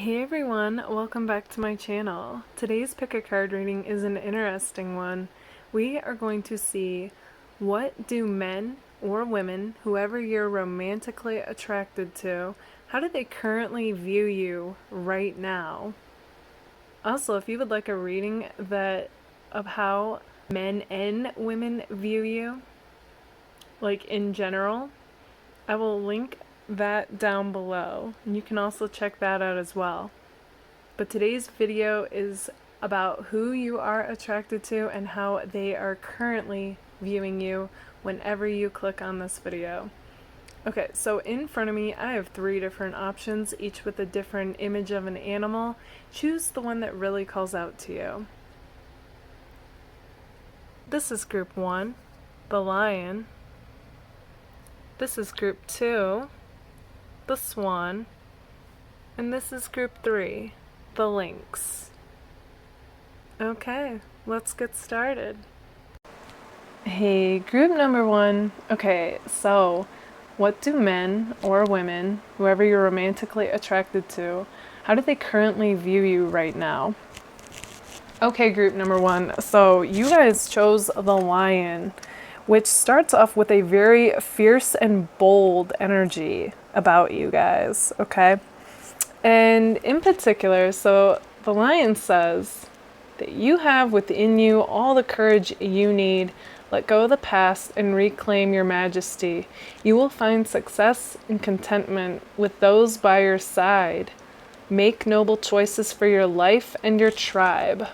Hey everyone, welcome back to my channel. Today's pick a card reading is an interesting one. We are going to see what do men or women, whoever you're romantically attracted to, how do they currently view you right now? Also, if you would like a reading of how men and women view you, like in general, I will link that down below, and you can also check that out as well. But today's video is about who you are attracted to and how they are currently viewing you whenever you click on this video. Okay, so in front of me I have 3 different options, each with a different image of an animal. Choose the one that really calls out to you. This is group 1, the lion. This is group 2, the swan. And this is group 3, the lynx. Okay, let's get started. Hey, group number 1. Okay, so what do men or women, whoever you're romantically attracted to, how do they currently view you right now? Okay, group number 1. So you guys chose the lion, which starts off with a very fierce and bold energy about you guys, okay? And in particular, so the lion says that you have within you all the courage you need. Let go of the past and reclaim your majesty. You will find success and contentment with those by your side. Make noble choices for your life and your tribe.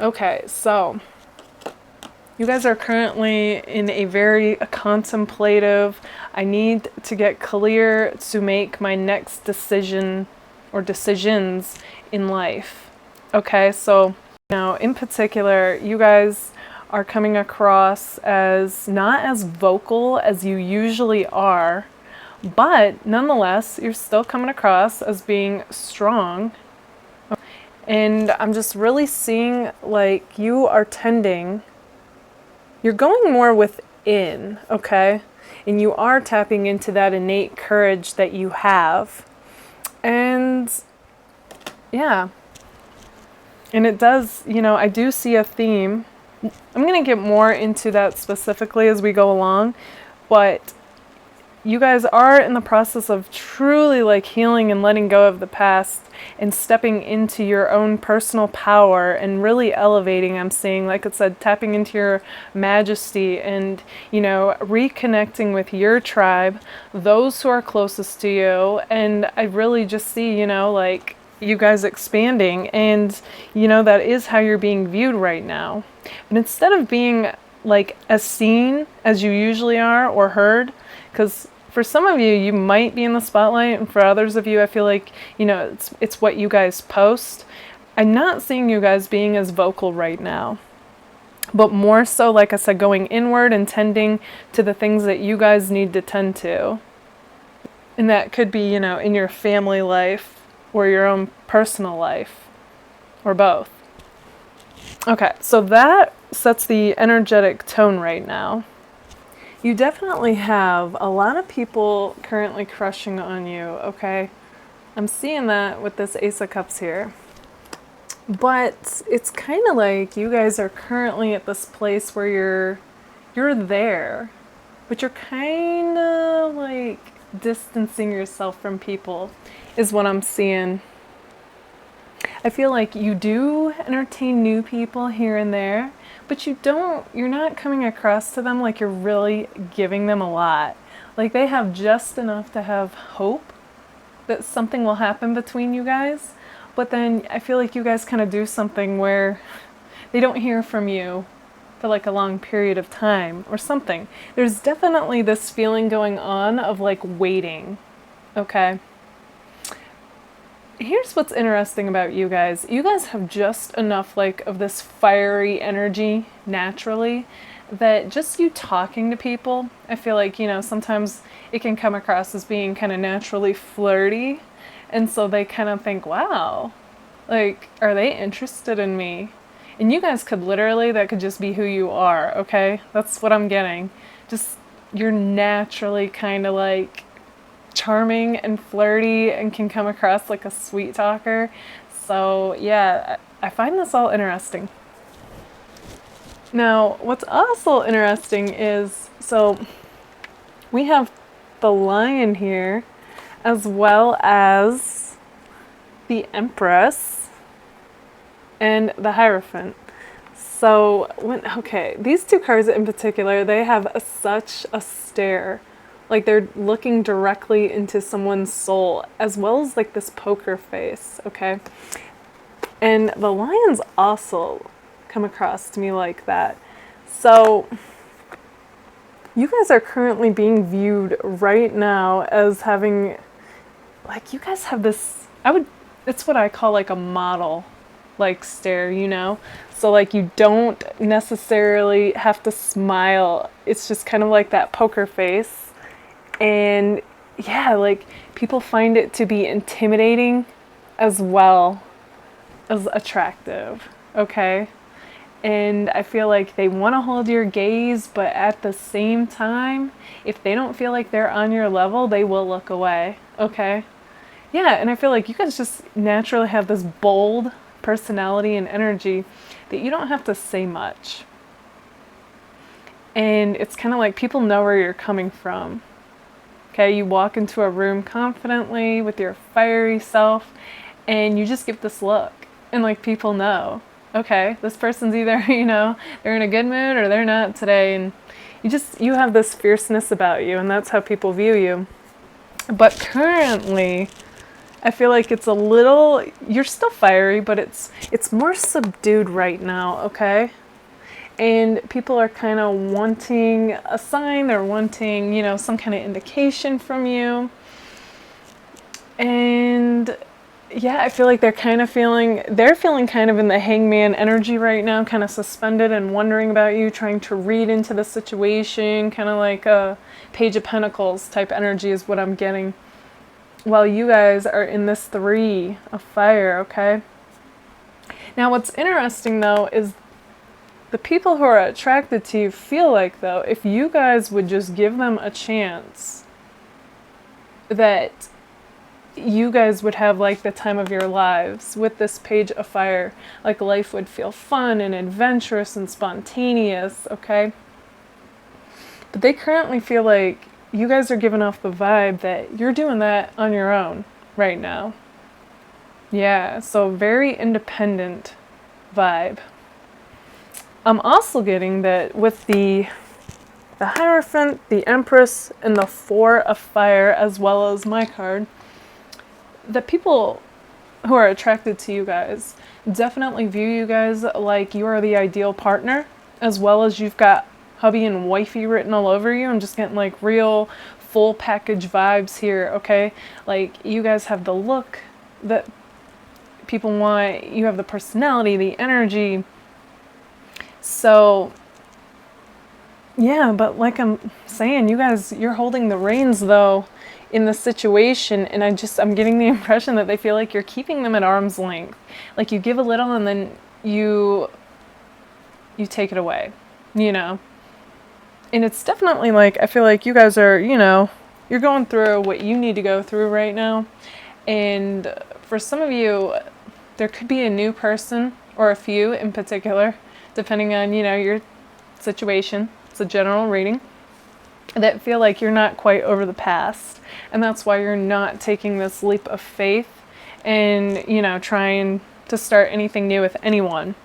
Okay, so you guys are currently in a very contemplative, I need to get clear to make my next decision or decisions in life. Okay, so now in particular, you guys are coming across as not as vocal as you usually are, but nonetheless, you're still coming across as being strong. And I'm just really seeing like you are you're going more within, okay? And you are tapping into that innate courage that you have. And yeah, and it does, I do see a theme. I'm going to get more into that specifically as we go along, but you guys are in the process of truly like healing and letting go of the past and stepping into your own personal power and really elevating. I'm seeing, like I said, tapping into your majesty and, reconnecting with your tribe, those who are closest to you. And I really just see, like you guys expanding, and, that is how you're being viewed right now. But instead of being like as seen as you usually are or heard, because for some of you, you might be in the spotlight, and for others of you, I feel like, it's what you guys post. I'm not seeing you guys being as vocal right now, but more so, like I said, going inward and tending to the things that you guys need to tend to. And that could be, in your family life or your own personal life, or both. Okay, so that sets the energetic tone right now. You definitely have a lot of people currently crushing on you, okay? I'm seeing that with this Ace of Cups here. But it's kind of like you guys are currently at this place where you're there, but you're kind of like distancing yourself from people is what I'm seeing. I feel like you do entertain new people here and there, but you're not coming across to them like you're really giving them a lot. Like they have just enough to have hope that something will happen between you guys, but then I feel like you guys kind of do something where they don't hear from you for like a long period of time or something. There's definitely this feeling going on of like waiting, okay? Here's what's interesting about you guys. You guys have just enough like of this fiery energy naturally that just you talking to people, I feel like, sometimes it can come across as being kind of naturally flirty. And so they kind of think, wow, like, are they interested in me? And you guys that could just be who you are, okay? That's what I'm getting. Just, you're naturally kind of like charming and flirty and can come across like a sweet talker. So yeah, I find this all interesting. Now, what's also interesting is, so we have the Lion here, as well as the Empress and the Hierophant. So, these two cards in particular, they have such a stare. Like they're looking directly into someone's soul, as well as like this poker face, okay? And the Lions also come across to me like that. So, you guys are currently being viewed right now as having, like, you guys have this, it's what I call like a model, like, stare, you know? So, like, you don't necessarily have to smile. It's just kind of like that poker face. And yeah, like, people find it to be intimidating as well as attractive, okay? And I feel like they want to hold your gaze, but at the same time, if they don't feel like they're on your level, they will look away, okay? Yeah, and I feel like you guys just naturally have this bold personality and energy that you don't have to say much. And it's kind of like people know where you're coming from. Okay, you walk into a room confidently with your fiery self, and you just give this look. And like people know, okay, this person's either, you know, they're in a good mood or they're not today. And you have this fierceness about you, and that's how people view you. But currently, I feel like it's a little, you're still fiery, but it's more subdued right now, okay? And people are kind of wanting a sign, they're wanting, you know, some kind of indication from you. And yeah, I feel like they're feeling kind of in the hangman energy right now, kind of suspended and wondering about you, trying to read into the situation, kind of like a Page of Pentacles type energy is what I'm getting. While you guys are in this 3 of fire, okay? Now what's interesting though is the people who are attracted to you feel like, though, if you guys would just give them a chance, that you guys would have like the time of your lives with this Page of Fire. Like life would feel fun and adventurous and spontaneous, okay? But they currently feel like you guys are giving off the vibe that you're doing that on your own right now. Yeah, so very independent vibe. I'm also getting that with the Hierophant, the Empress, and the 4 of Fire, as well as my card, the people who are attracted to you guys definitely view you guys like you are the ideal partner, as well as you've got hubby and wifey written all over you. I'm just getting like real full package vibes here, okay? Like you guys have the look that people want, you have the personality, the energy. So yeah, but like I'm saying, you guys, you're holding the reins though in the situation, and I'm getting the impression that they feel like you're keeping them at arm's length. Like you give a little and then you take it away, you know? And it's definitely like, I feel like you guys are, you know, you're going through what you need to go through right now. And for some of you, there could be a new person, or a few in particular, depending on, you know, your situation. It's a general reading, that feel like you're not quite over the past. And that's why you're not taking this leap of faith and, you know, trying to start anything new with anyone.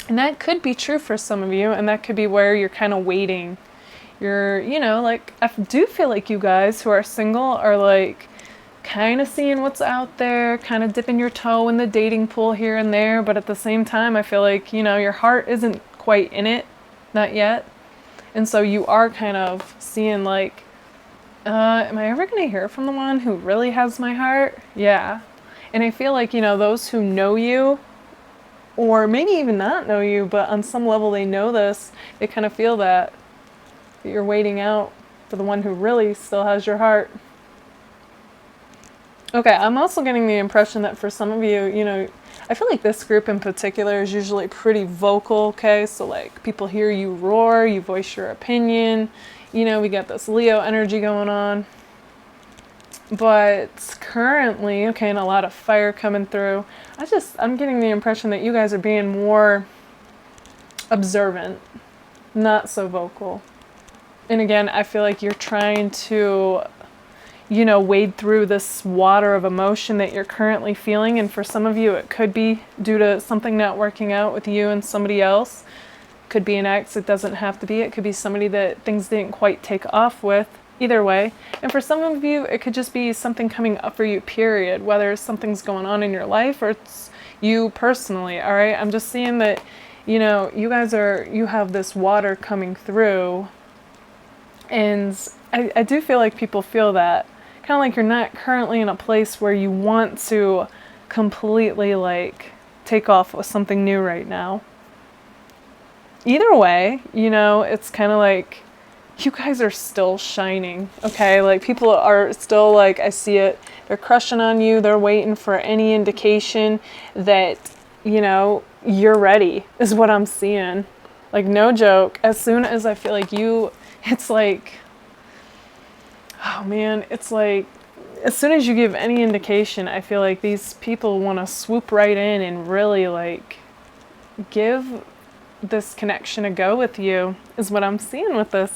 And that could be true for some of you, and that could be where you're kind of waiting. You're, you know, like, I do feel like you guys who are single are like kind of seeing what's out there, kind of dipping your toe in the dating pool here and there, but at the same time, I feel like, you know, your heart isn't quite in it, not yet. And so you are kind of seeing like, am I ever going to hear from the one who really has my heart? Yeah. And I feel like, you know, those who know you, or maybe even not know you, but on some level they know this, they kind of feel that you're waiting out for the one who really still has your heart. Okay, I'm also getting the impression that for some of you, you know, I feel like this group in particular is usually pretty vocal, okay? So like people hear you roar, you voice your opinion. You know, we got this Leo energy going on. But currently, okay, and a lot of fire coming through. I'm getting the impression that you guys are being more observant, not so vocal. And again, I feel like you're trying to, wade through this water of emotion that you're currently feeling. And for some of you, it could be due to something not working out with you and somebody else. Could be an ex, it doesn't have to be. It could be somebody that things didn't quite take off with. Either way. And for some of you, it could just be something coming up for you, period. Whether something's going on in your life or it's you personally, all right? I'm just seeing that, you have this water coming through. And I do feel like people feel that. Kind of like you're not currently in a place where you want to completely, take off with something new right now. Either way, it's kind of like, you guys are still shining, okay? Like, people are still, I see it, they're crushing on you, they're waiting for any indication that, you're ready, is what I'm seeing. Like, no joke, as soon as I feel like it's like, oh man, it's like, as soon as you give any indication, I feel like these people want to swoop right in and really, give this connection a go with you, is what I'm seeing with this.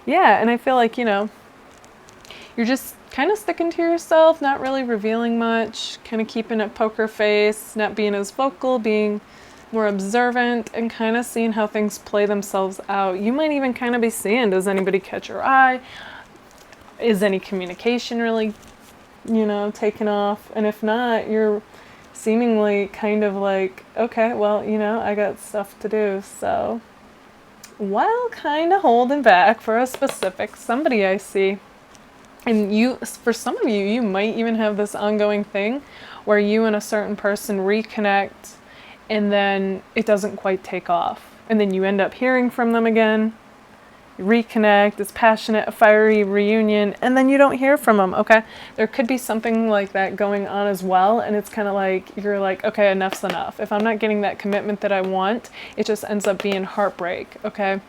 Yeah, and I feel like, you're just kind of sticking to yourself, not really revealing much, kind of keeping a poker face, not being as vocal, being more observant, and kind of seeing how things play themselves out. You might even kind of be seeing, does anybody catch your eye? Is any communication really, taking off? And if not, you're seemingly kind of like, okay, well, I got stuff to do, so while kind of holding back for a specific somebody I see. And for some of you, you might even have this ongoing thing where you and a certain person reconnect and then it doesn't quite take off. And then you end up hearing from them again, you reconnect, it's passionate, a fiery reunion, and then you don't hear from them, okay? There could be something like that going on as well, and it's kind of like, you're like, okay, enough's enough. If I'm not getting that commitment that I want, it just ends up being heartbreak, okay?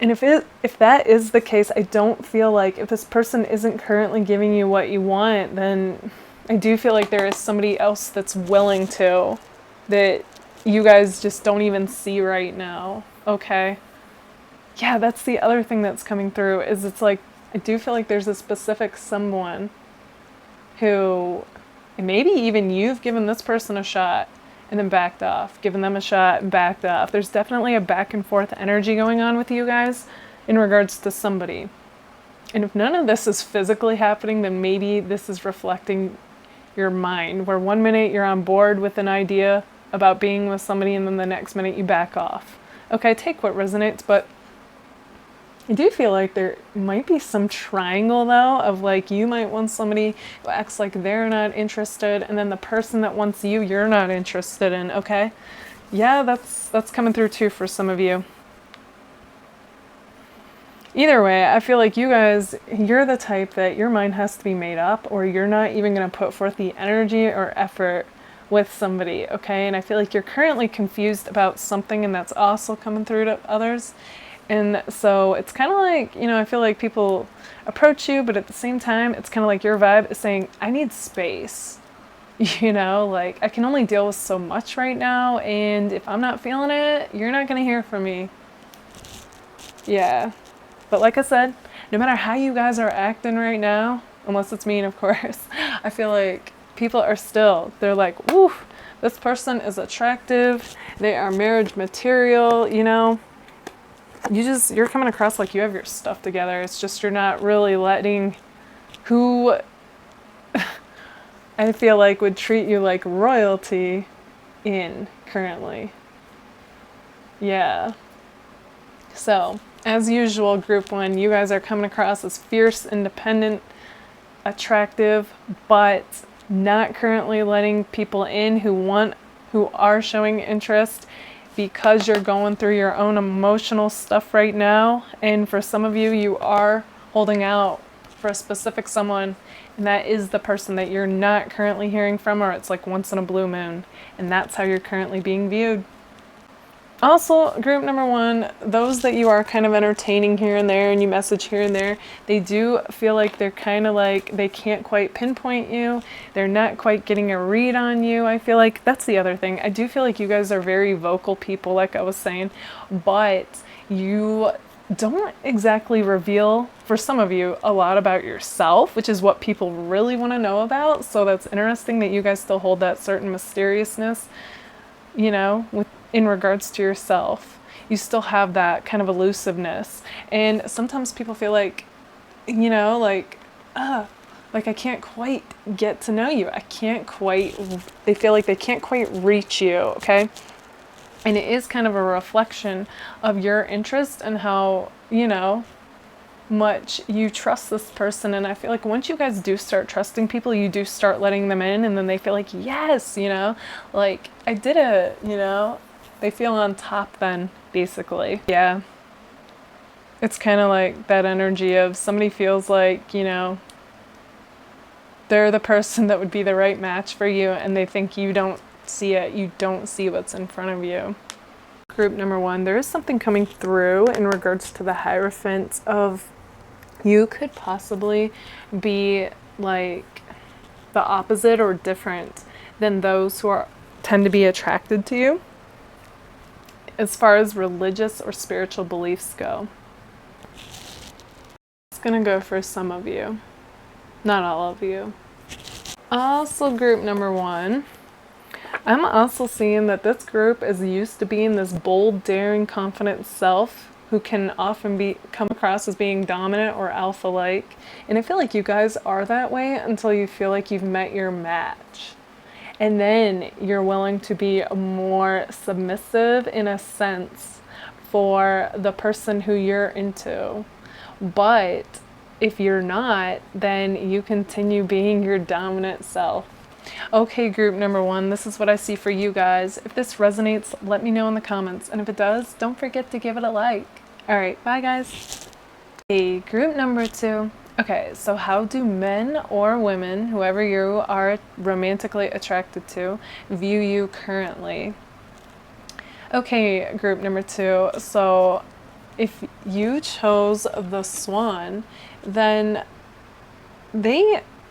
And if that is the case, I don't feel like, if this person isn't currently giving you what you want, then I do feel like there is somebody else that's willing to, that you guys just don't even see right now, okay? Yeah, that's the other thing that's coming through, is it's like, I do feel like there's a specific someone who, maybe even you've given this person a shot and then backed off, given them a shot and backed off. There's definitely a back and forth energy going on with you guys in regards to somebody. And if none of this is physically happening, then maybe this is reflecting your mind, where one minute you're on board with an idea about being with somebody and then the next minute you back off. Okay, take what resonates, but I do feel like there might be some triangle, though, of you might want somebody who acts like they're not interested, and then the person that wants you, you're not interested in, okay? Yeah, that's coming through too for some of you. Either way, I feel like you guys, you're the type that your mind has to be made up, or you're not even going to put forth the energy or effort with somebody, okay? And I feel like you're currently confused about something, and that's also coming through to others. And so it's kind of like, I feel like people approach you, but at the same time, it's kind of like your vibe is saying, I need space. I can only deal with so much right now, and if I'm not feeling it, you're not going to hear from me. Yeah. But like I said, no matter how you guys are acting right now, unless it's mean, of course, I feel like people are still, they're like, woo, this person is attractive. They are marriage material, You're coming across like you have your stuff together. It's just you're not really letting who I feel like would treat you like royalty in currently. Yeah. So, as usual, group one, you guys are coming across as fierce, independent, attractive, but not currently letting people in who are showing interest, because you're going through your own emotional stuff right now. And for some of you, you are holding out for a specific someone, and that is the person that you're not currently hearing from, or it's like once in a blue moon, and that's how you're currently being viewed. Also, group number one, those that you are kind of entertaining here and there and you message here and there, they do feel like they're kind of like they can't quite pinpoint you. They're not quite getting a read on you. I feel like that's the other thing. I do feel like you guys are very vocal people, like I was saying, but you don't exactly reveal, for some of you, a lot about yourself, which is what people really want to know about. So that's interesting that you guys still hold that certain mysteriousness, you know, in regards to yourself. You still have that kind of elusiveness. And sometimes people feel like, you know, like I can't quite get to know you. They feel like they can't quite reach you, okay? And it is kind of a reflection of your interest and how, you know, much you trust this person. And I feel like once you guys do start trusting people, you do start letting them in, and then they feel like, yes, you know, like I did it, you know, they feel on top then, basically. Yeah. It's kind of like that energy of somebody feels like, you know, they're the person that would be the right match for you, and they think you don't see it. You don't see what's in front of you. Group number one, there is something coming through in regards to the Hierophant of you could possibly be like the opposite or different than those who tend to be attracted to you as far as religious or spiritual beliefs go. It's gonna go for some of you, not all of you. Also, group number one, I'm also seeing that this group is used to being this bold, daring, confident self who can often come across as being dominant or alpha-like. And I feel like you guys are that way until you feel like you've met your match. And then you're willing to be more submissive in a sense for the person who you're into. But if you're not, then you continue being your dominant self. Okay, group number one, this is what I see for you guys. If this resonates, let me know in the comments. And if it does, don't forget to give it a like. All right, bye guys. Hey, group number two. Okay, so how do men or women, whoever you are romantically attracted to, view you currently? Okay, group number two. So if you chose the Swan, then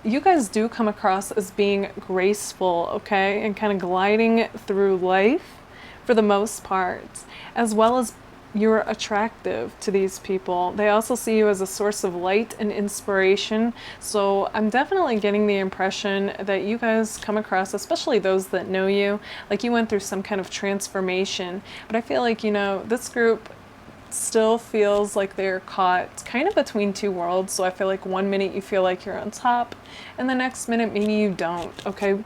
you guys do come across as being graceful, okay, and kind of gliding through life for the most part, as well as you're attractive to these people. They also see you as a source of light and inspiration. So I'm definitely getting the impression that you guys come across, especially those that know you, like you went through some kind of transformation. But I feel like, you know, this group still feels like they're caught kind of between two worlds. So I feel like one minute you feel like you're on top and the next minute maybe you don't, okay?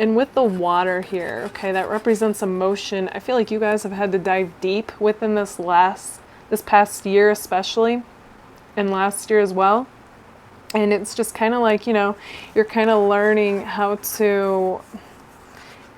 And with the water here, okay, that represents emotion. I feel like you guys have had to dive deep within this past year especially, and last year as well. And it's just kind of like, you know, you're kind of learning how to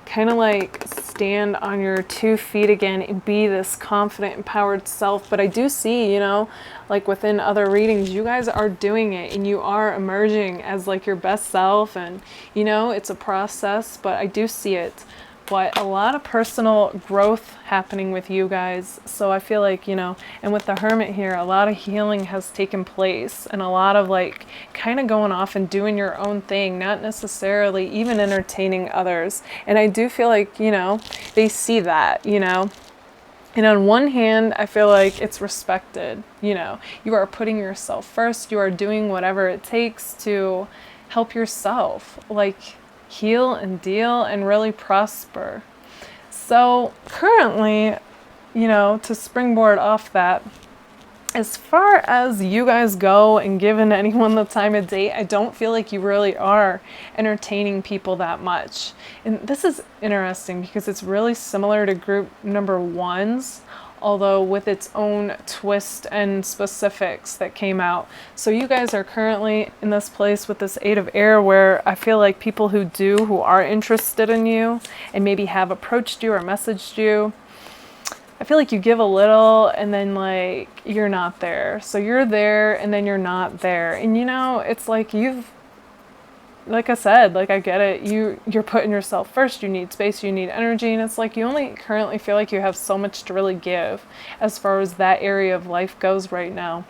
kind of like stand on your 2 feet again and be this confident, empowered self. But I do see, you know, like within other readings, you guys are doing it and you are emerging as like your best self. And, you know, it's a process, but I do see it. But a lot of personal growth happening with you guys. So I feel like, you know, and with the Hermit here, a lot of healing has taken place and a lot of like kind of going off and doing your own thing, not necessarily even entertaining others. And I do feel like, you know, they see that, you know. And on one hand, I feel like it's respected, you know. You are putting yourself first. You are doing whatever it takes to help yourself, like heal and deal and really prosper. So currently, you know, to springboard off that, as far as you guys go and giving anyone the time of day, I don't feel like you really are entertaining people that much. And this is interesting because it's really similar to group number one's, although with its own twist and specifics that came out. So you guys are currently in this place with this 8 of air where I feel like people who are interested in you and maybe have approached you or messaged you, I feel like you give a little and then like you're not there. So you're there and then you're not there. And you know, it's like you've like I said, like I get it. You're putting yourself first. You need space, you need energy, and it's like you only currently feel like you have so much to really give as far as that area of life goes right now.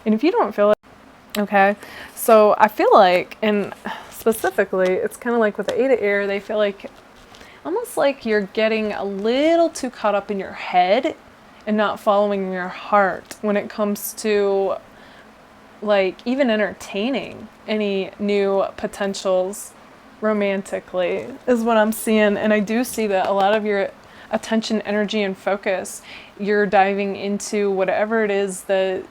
And if you don't feel it, okay. So I feel like, and specifically, it's kind of like with the Eight of Air, they feel like almost like you're getting a little too caught up in your head and not following your heart when it comes to like even entertaining any new potentials romantically is what I'm seeing. And I do see that a lot of your attention, energy, and focus, you're diving into whatever it is that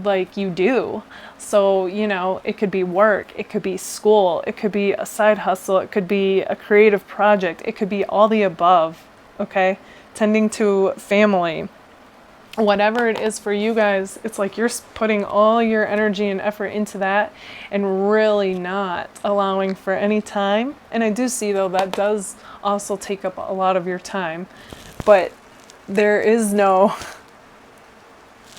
like you do. So, you know, it could be work, it could be school, it could be a side hustle, it could be a creative project, it could be all the above, okay? Tending to family. Whatever it is for you guys, it's like you're putting all your energy and effort into that and really not allowing for any time. And I do see though that does also take up a lot of your time, but there is no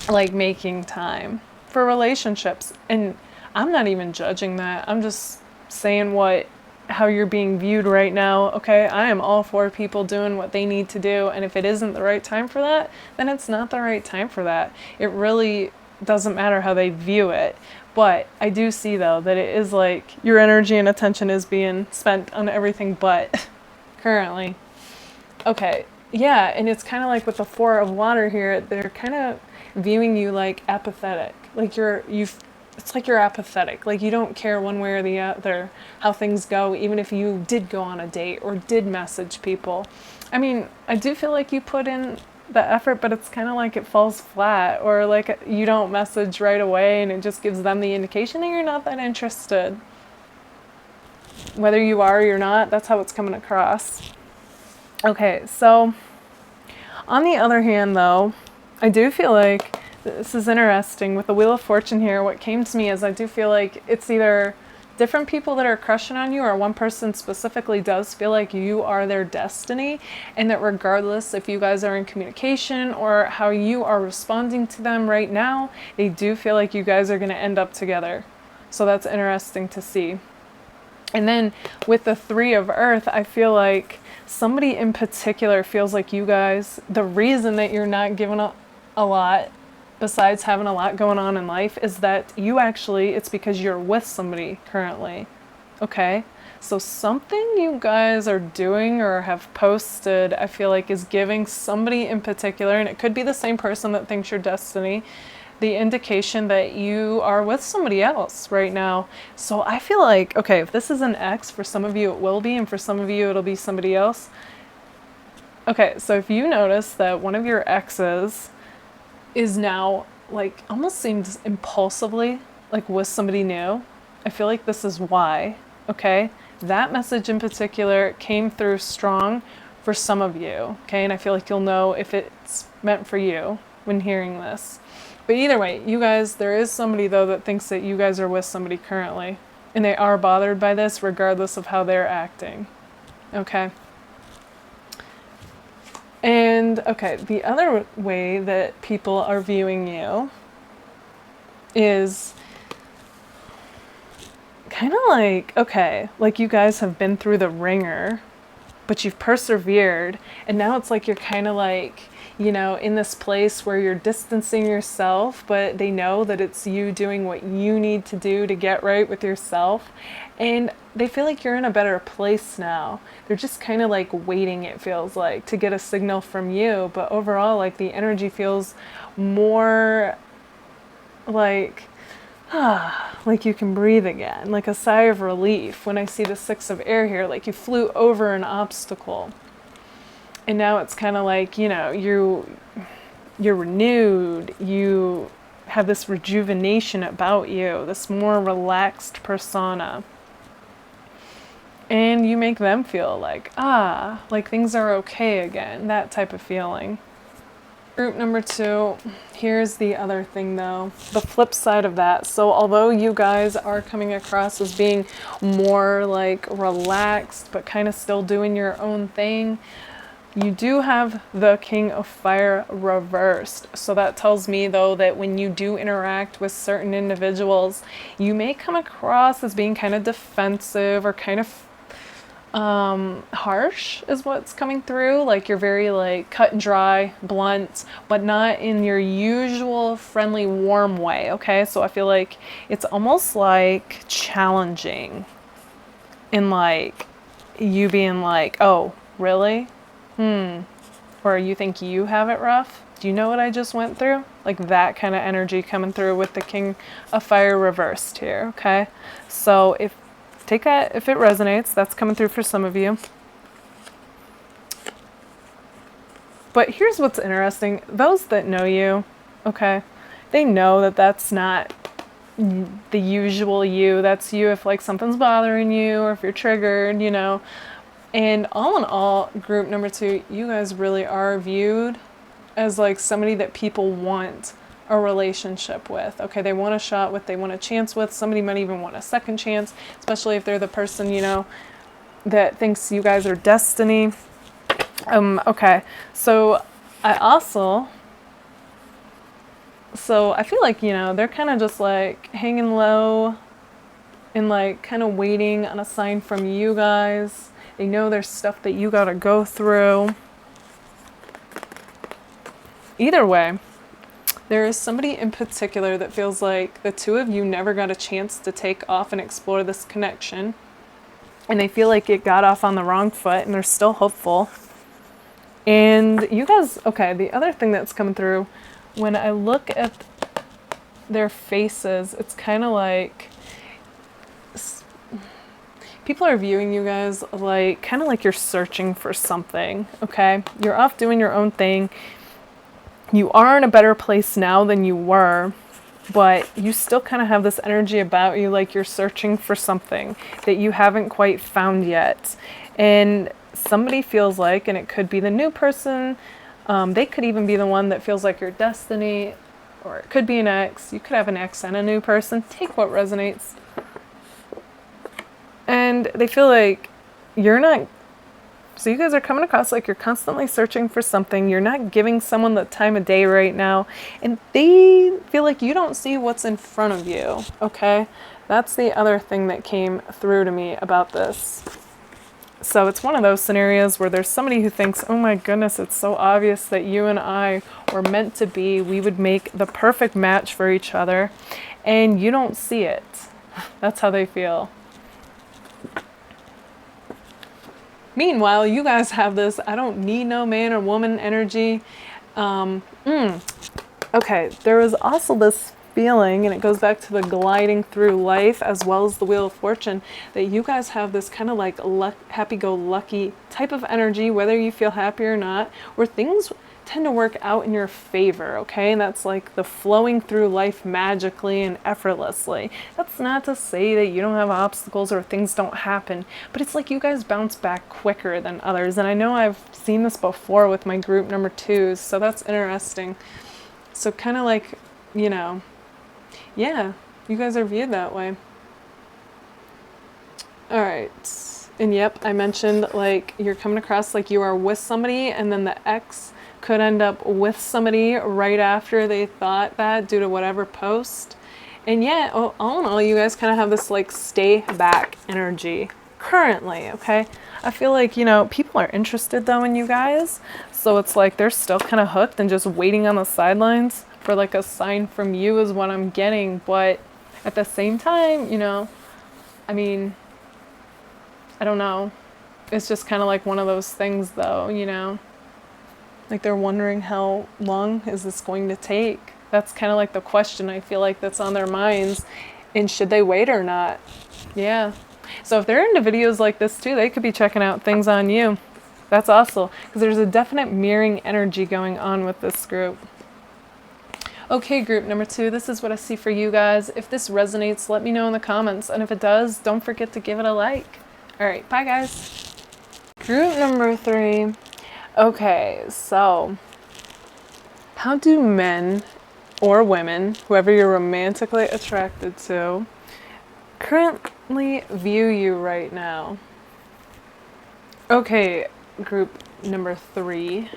like making time for relationships. And I'm not even judging that. I'm just saying how you're being viewed right now. Okay, I am all for people doing what they need to do, and if it isn't the right time for that, then it's not the right time for that. It really doesn't matter how they view it. But I do see though that it is like your energy and attention is being spent on everything but currently. Okay, yeah, and it's kind of like with the Four of Water here, they're kind of viewing you like apathetic. Like it's like you're apathetic. Like you don't care one way or the other how things go, even if you did go on a date or did message people. I mean, I do feel like you put in the effort, but it's kind of like it falls flat, or like you don't message right away and it just gives them the indication that you're not that interested. Whether you are or you're not, that's how it's coming across. Okay, so on the other hand though, I do feel like this is interesting with the Wheel of Fortune here. What came to me is I do feel like it's either different people that are crushing on you, or one person specifically does feel like you are their destiny, and that regardless if you guys are in communication or how you are responding to them right now, they do feel like you guys are going to end up together. So that's interesting to see. And then with the Three of Earth, I feel like somebody in particular feels like you guys, the reason that you're not giving up a lot, besides having a lot going on in life, is that it's because you're with somebody currently. Okay? So something you guys are doing or have posted, I feel like is giving somebody in particular, and it could be the same person that thinks you're destiny, the indication that you are with somebody else right now. So I feel like, okay, if this is an ex, for some of you it will be, and for some of you it'll be somebody else. Okay, so if you notice that one of your exes is now like almost seems impulsively like with somebody new, I feel like this is why. Okay, that message in particular came through strong for some of you. Okay, and I feel like you'll know if it's meant for you when hearing this. But either way, you guys, there is somebody though that thinks that you guys are with somebody currently, and they are bothered by this regardless of how they're acting. Okay. And okay, the other way that people are viewing you is kind of like, okay, like you guys have been through the ringer, but you've persevered, and now it's like you're kind of like, you know, in this place where you're distancing yourself, but they know that it's you doing what you need to do to get right with yourself, and they feel like you're in a better place now. They're just kind of like waiting, it feels like, to get a signal from you, but overall, like the energy feels more like like you can breathe again, like a sigh of relief. When I see the Six of Air here, like you flew over an obstacle, and now it's kind of like, you know, you're renewed, you have this rejuvenation about you, this more relaxed persona, and you make them feel like, like things are okay again, that type of feeling. Group number 2, here's the other thing though, the flip side of that. So although you guys are coming across as being more like relaxed, but kind of still doing your own thing, You do have the King of Fire reversed. So that tells me, though, that when you do interact with certain individuals, you may come across as being kind of defensive or kind of harsh is what's coming through. Like you're very like cut and dry, blunt, but not in your usual friendly, warm way. Okay, so I feel like it's almost like challenging in like you being like, oh, really? Or you think you have it rough? Do you know what I just went through? Like that kind of energy coming through with the King of Fire reversed here, okay? So if it resonates, that's coming through for some of you. But here's what's interesting. Those that know you, okay, they know that that's not the usual you. That's you if like something's bothering you or if you're triggered, you know. And all in all, group number 2, you guys really are viewed as like somebody that people want a relationship with. Okay, they want a shot with, they want a chance with. Somebody might even want a second chance, especially if they're the person, you know, that thinks you guys are destiny. Okay, so I feel like, you know, they're kind of just like hanging low and like kind of waiting on a sign from you guys. They know there's stuff that you gotta go through. Either way, there is somebody in particular that feels like the two of you never got a chance to take off and explore this connection. And they feel like it got off on the wrong foot and they're still hopeful. And you guys, okay, the other thing that's coming through, when I look at their faces, it's kind of like people are viewing you guys like kind of like you're searching for something, okay? You're off doing your own thing. You are in a better place now than you were, but you still kind of have this energy about you like you're searching for something that you haven't quite found yet. And somebody feels like, and it could be the new person, they could even be the one that feels like your destiny, or it could be an ex. You could have an ex and a new person. Take what resonates. And they feel like you're not, so you guys are coming across like you're constantly searching for something. You're not giving someone the time of day right now. And they feel like you don't see what's in front of you, okay? That's the other thing that came through to me about this. So it's one of those scenarios where there's somebody who thinks, oh my goodness, it's so obvious that you and I were meant to be. We would make the perfect match for each other. And you don't see it. That's how they feel. Meanwhile, you guys have this I don't need no man or woman energy. Okay, there is also this feeling, and it goes back to the gliding through life as well as the Wheel of Fortune, that you guys have this kind of like happy-go-lucky type of energy, whether you feel happy or not, where things tend to work out in your favor, okay? And that's like the flowing through life magically and effortlessly. That's not to say that you don't have obstacles or things don't happen, but it's like you guys bounce back quicker than others. And I know I've seen this before with my group number 2s, so that's interesting. So kind of like, you know, yeah, you guys are viewed that way. All right. And yep, I mentioned like you're coming across like you are with somebody, and then the ex could end up with somebody right after they thought that due to whatever post. And yet, all in all, you guys kind of have this like stay back energy currently, okay? I feel like, you know, people are interested though in you guys. So it's like they're still kind of hooked and just waiting on the sidelines for like a sign from you is what I'm getting. But at the same time, you know, I mean, I don't know. It's just kind of like one of those things though, you know? Like they're wondering how long is this going to take? That's kind of like the question I feel like that's on their minds. And should they wait or not? Yeah. So if they're into videos like this too, they could be checking out things on you. That's awesome. Because there's a definite mirroring energy going on with this group. Okay, group number 2, this is what I see for you guys. If this resonates, let me know in the comments. And if it does, don't forget to give it a like. All right, bye guys. Group number 3. Okay, so how do men or women, whoever you're romantically attracted to, currently view you right now? Okay, group number 3.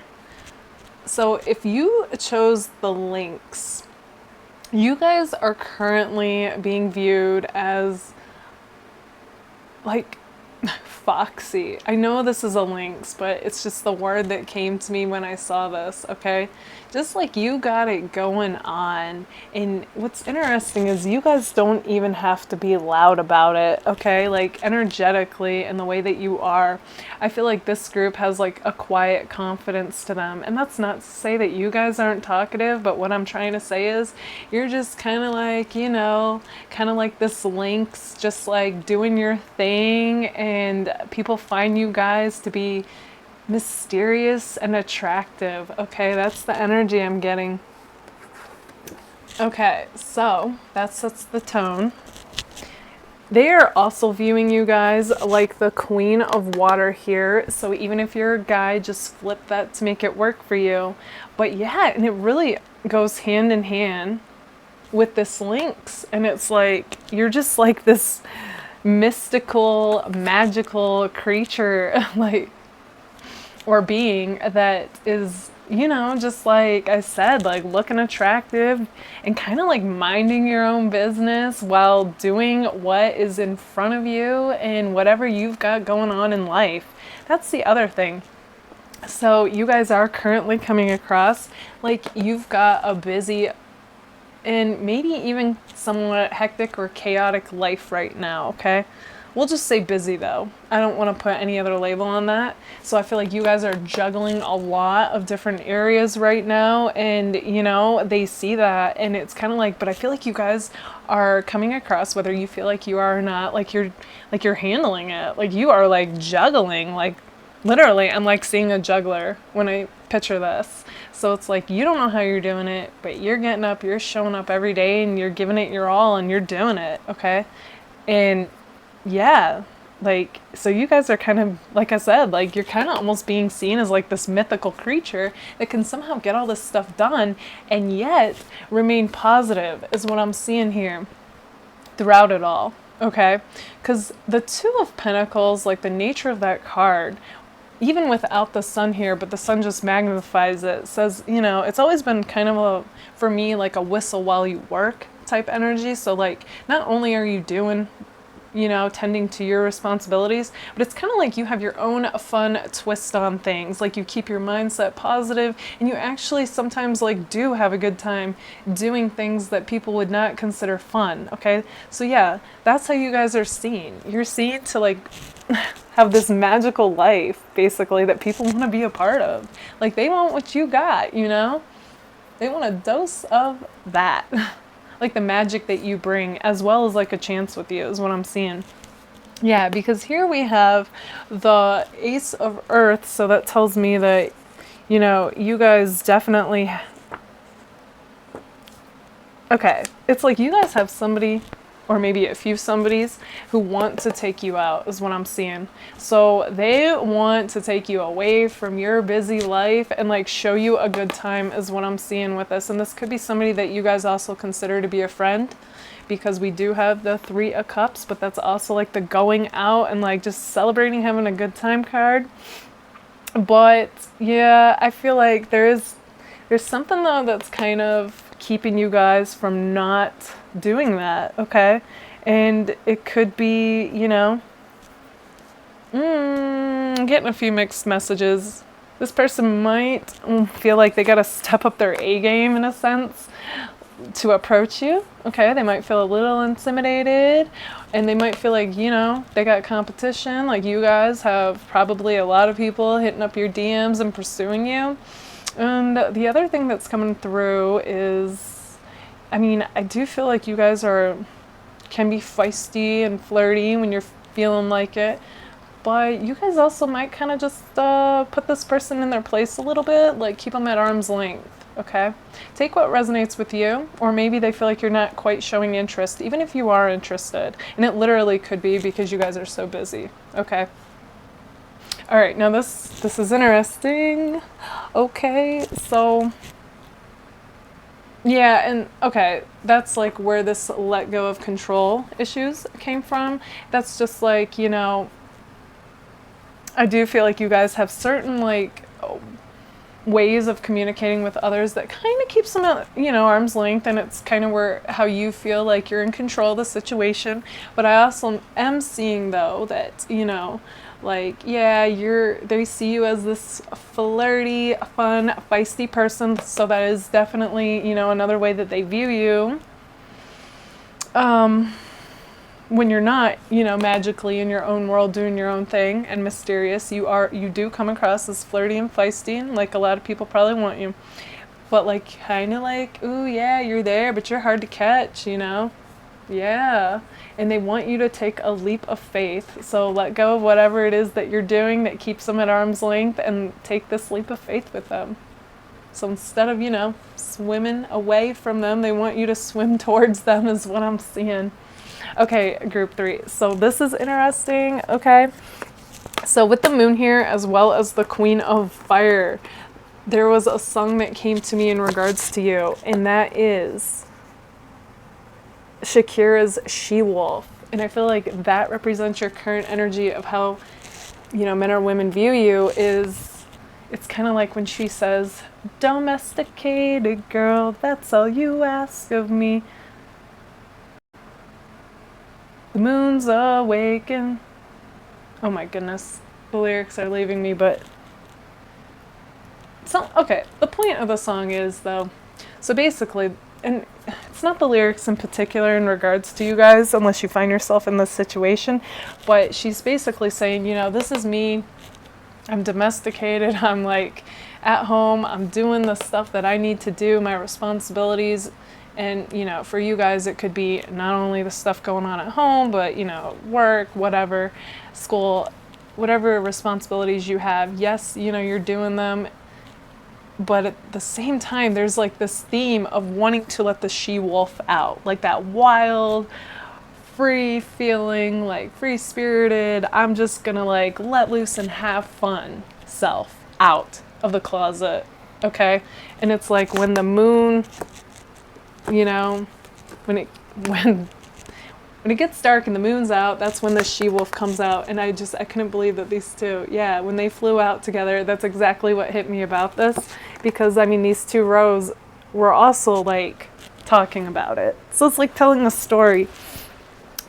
So if you chose the Lynx, you guys are currently being viewed as like foxy. I know this is a lynx, but it's just the word that came to me when I saw this, okay? Just like you got it going on. And what's interesting is you guys don't even have to be loud about it, okay? Like energetically and the way that you are. I feel like this group has like a quiet confidence to them. And that's not to say that you guys aren't talkative, but what I'm trying to say is you're just kind of like, you know, kind of like this lynx, just like doing your thing, and people find you guys to be mysterious and attractive. Okay, that's the energy I'm getting. Okay, so that sets the tone. They are also viewing you guys like the Queen of Water here. So even if you're a guy, just flip that to make it work for you. But yeah, and it really goes hand in hand with this lynx. And it's like, you're just like this mystical, magical creature, like, or being that is, you know, just like I said, like looking attractive and kind of like minding your own business while doing what is in front of you and whatever you've got going on in life. That's the other thing. So you guys are currently coming across like you've got a busy and maybe even somewhat hectic or chaotic life right now, okay? We'll just say busy though. I don't want to put any other label on that. So I feel like you guys are juggling a lot of different areas right now, and you know, they see that, and it's kind of like, but I feel like you guys are coming across, whether you feel like you are or not, like you're handling it. Like you are like juggling, like literally I'm like seeing a juggler when I picture this. So it's like you don't know how you're doing it, but you're getting up, you're showing up every day, and you're giving it your all, and you're doing it, okay? And yeah, like, so you guys are kind of, like I said, like you're kind of almost being seen as like this mythical creature that can somehow get all this stuff done and yet remain positive is what I'm seeing here throughout it all, okay? Because the Two of Pentacles, like the nature of that card, even without the sun here, but the sun just magnifies it, says, you know, it's always been kind of a, for me, like a whistle while you work type energy. So like, not only are you doing, you know, tending to your responsibilities, but it's kind of like you have your own fun twist on things. Like you keep your mindset positive, and you actually sometimes like do have a good time doing things that people would not consider fun, okay? So yeah, that's how you guys are seen. You're seen to like have this magical life, basically, that people want to be a part of. Like they want what you got, you know? They want a dose of that. Like the magic that you bring, as well as like a chance with you, is what I'm seeing. Yeah, because here we have the Ace of Earth, so that tells me that, you know, you guys definitely, okay, it's like you guys have somebody, or maybe a few somebodies, who want to take you out, is what I'm seeing. So they want to take you away from your busy life and like show you a good time, is what I'm seeing with this. And this could be somebody that you guys also consider to be a friend, because we do have the Three of Cups, but that's also like the going out and like just celebrating, having a good time card. But yeah, I feel like there's something though that's kind of keeping you guys from not doing that, okay? And it could be, you know, I'm getting a few mixed messages. This person might feel like they gotta step up their A game in a sense to approach you, okay? They might feel a little intimidated, and they might feel like, you know, they got competition. Like you guys have probably a lot of people hitting up your DMs and pursuing you. And the other thing that's coming through is, I mean, I do feel like you guys can be feisty and flirty when you're feeling like it, but you guys also might kind of just put this person in their place a little bit, like keep them at arm's length, okay? Take what resonates with you, or maybe they feel like you're not quite showing interest, even if you are interested, and it literally could be because you guys are so busy, okay? All right, now this is interesting. Okay, so yeah, and okay, that's like where this let go of control issues came from. That's just like, you know, I do feel like you guys have certain like ways of communicating with others that kind of keeps them at, you know, arm's length, and it's kind of where how you feel like you're in control of the situation. But I also am seeing though that, you know, like, yeah, they see you as this flirty, fun, feisty person, so that is definitely, you know, another way that they view you. When you're not, you know, magically in your own world doing your own thing and mysterious, you do come across as flirty and feisty, and like a lot of people probably want you. But like kind of like, ooh yeah, you're there, but you're hard to catch, you know? Yeah. And they want you to take a leap of faith. So let go of whatever it is that you're doing that keeps them at arm's length and take this leap of faith with them. So instead of, you know, swimming away from them, they want you to swim towards them, is what I'm seeing. Okay, group 3. So this is interesting, okay? So with the moon here, as well as the Queen of Fire, there was a song that came to me in regards to you, and that is Shakira's She-Wolf. And I feel like that represents your current energy of how, you know, men or women view you. It's kind of like when she says, domesticated girl, that's all you ask of me. The moon's awaken. Oh my goodness, the lyrics are leaving me, but so okay. The point of the song is though, so basically, and it's not the lyrics in particular in regards to you guys, unless you find yourself in this situation, but she's basically saying, you know, this is me. I'm domesticated. I'm like at home. I'm doing the stuff that I need to do, my responsibilities. And, you know, for you guys, it could be not only the stuff going on at home, but, you know, work, whatever, school, whatever responsibilities you have. Yes, you know, you're doing them. But at the same time, there's like this theme of wanting to let the she-wolf out. Like that wild, free feeling, like free-spirited, I'm just gonna like let loose and have fun self out of the closet. Okay? And it's like when the moon, you know, when it gets dark and the moon's out, that's when the she-wolf comes out. And I couldn't believe that these two, yeah, when they flew out together, that's exactly what hit me about this. Because, I mean, these two rows were also, like, talking about it. So it's like telling a story.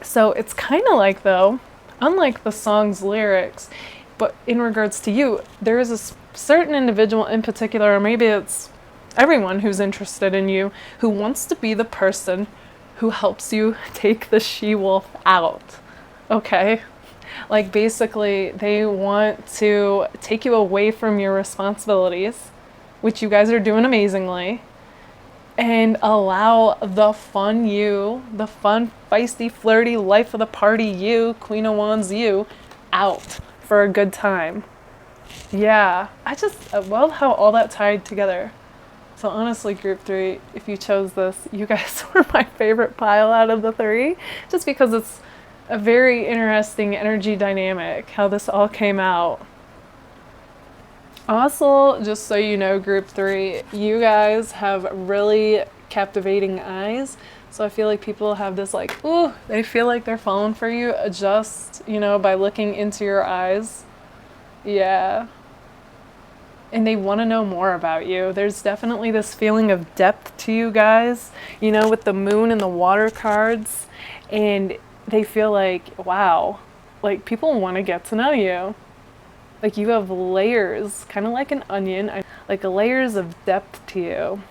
So it's kind of like, though, unlike the song's lyrics, but in regards to you, there is a certain individual in particular, or maybe it's everyone who's interested in you, who wants to be the person who helps you take the she-wolf out, okay? Like basically they want to take you away from your responsibilities, which you guys are doing amazingly, and allow the fun you, the fun, feisty, flirty, life of the party you, Queen of Wands you, out for a good time. Yeah, I love how all that tied together. So honestly, group 3, if you chose this, you guys were my favorite pile out of the 3, just because it's a very interesting energy dynamic, how this all came out. Also, just so you know, group 3, you guys have really captivating eyes. So I feel like people have this like, ooh, they feel like they're falling for you just, you know, by looking into your eyes. Yeah. And they want to know more about you. There's definitely this feeling of depth to you guys, you know, with the moon and the water cards. And they feel like, wow, like people want to get to know you. Like you have layers, kind of like an onion, like layers of depth to you.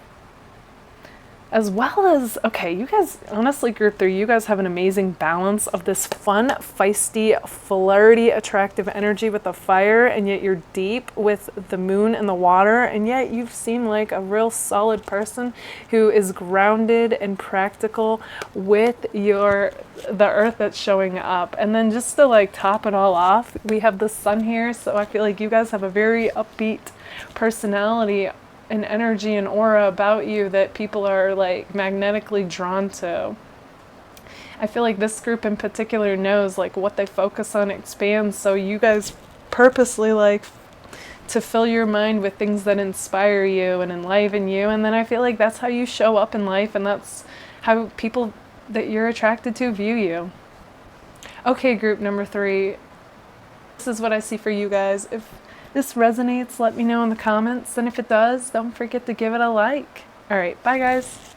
As well as, okay, you guys, honestly, group 3, you guys have an amazing balance of this fun, feisty, flirty, attractive energy with the fire, and yet you're deep with the moon and the water, and yet you seem like a real solid person who is grounded and practical with the earth that's showing up. And then just to like top it all off, we have the sun here, so I feel like you guys have a very upbeat personality, an energy and aura about you that people are like magnetically drawn to. I feel like this group in particular knows like what they focus on expands, so you guys purposely like to fill your mind with things that inspire you and enliven you, and then I feel like that's how you show up in life, and that's how people that you're attracted to view you. Okay, group number 3, This is what I see for you guys. If this resonates, let me know in the comments. And if it does, don't forget to give it a like. All right, bye guys.